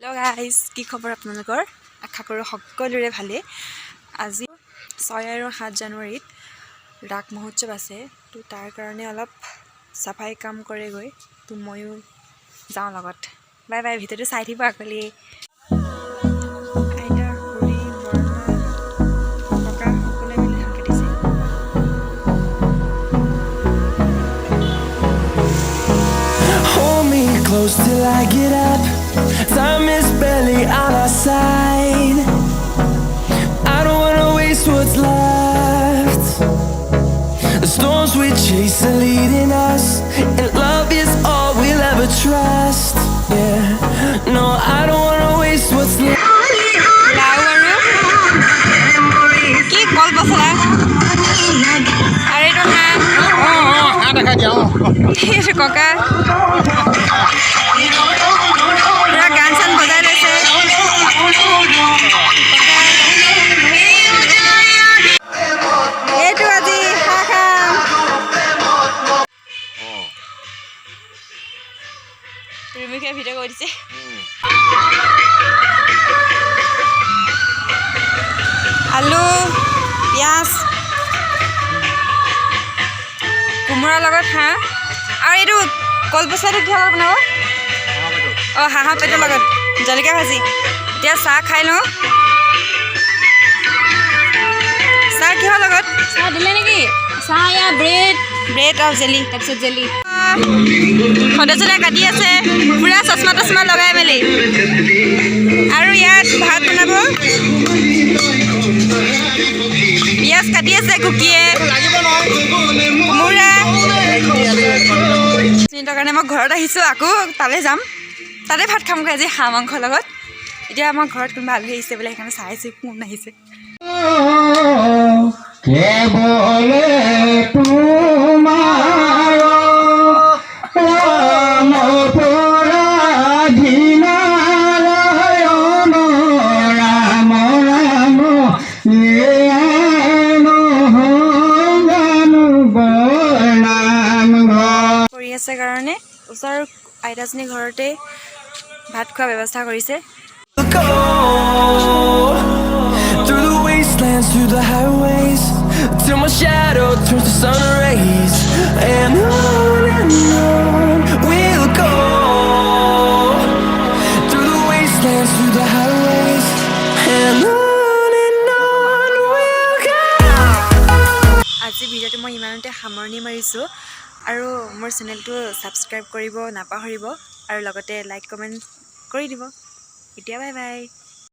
Hello guys की खबर आपनलोকৰ आशा करो সকলোৰে ভালে আজি 6 আৰু 7 জানুৱাৰীত ৰাগ মহোৎসৱ আছে তো তাৰ কাৰণে অলপ সাফাই কাম কৰে গৈ তো ময়ো যাওঁ লগত বাই বাই ভিতৰটো চাই থাকিব আকলি আইতা খুৰী বৰমা ককা সকলোৱে মিলি হাঁকি দিছে Hold me close till I get up. Time is barely on our side. I don't wanna waste what's left. The storms we chase are leading us, and love is all we'll ever trust. Yeah, no, I don't wanna waste what's left. কি কল পছলা আরে তো হ্যাঁ হ্যাঁ দেখা যাও এসে ককা পুরা গান সান বজাই লৈছে এইটো আজি খাম ৰিমিকে ভিডিঅ' কৰি দিছে আলু পিঁয়াজ কোমোৰাৰ লগত হাঁহ আৰু এইটো কলপচলাটো কিহৰ লগত বনাব অঁ হাঁহৰ পেটৰ লগত জলকীয়া ভাজি এতিয়া চাহ খাই লওঁ চাহ কিহৰ লগত চাহ দিলে নেকি চাহ ইয়া ব্ৰেড আৰু জেলি তাৰপিছত জেলি সদস্যতা কাটি আছে পুৰা চশমা তচমা লগাই মেলি আৰু ইয়াত ভাত বনাব পিঁয়াজ কাটি আছে কুকিয়ে কোমোৰা চিন্তাৰ কাৰণে মই ঘৰত আহিছোঁ আকৌ তালৈ যাম তাতে ভাত খামগৈ আজি হাঁহ মাংসৰ লগত এতিয়া আমাৰ ঘৰত কোনোবা আলহী আহিছে বোলে সেইকাৰণে চাই আছোঁ কোন আহিছে কৰি আছে কাৰণে ওচৰৰ আইতাজনী ঘৰতে ভাত খোৱা ব্যৱস্থা কৰিছে Go through the wastelands, through the highways, till my shadow turns to sun rays, and on we'll go. Through the wastelands, through the highways, and on we'll go. আজি ভিডিঅ'টো মই ইমানতে সামৰণি মাৰিছোঁ আৰু মোৰ চেনেলটো ছাবস্ক্ৰাইব কৰিব নাপাহৰিব আৰু লগতে লাইক কমেণ্ট কৰি দিব এতিয়া বাই বাই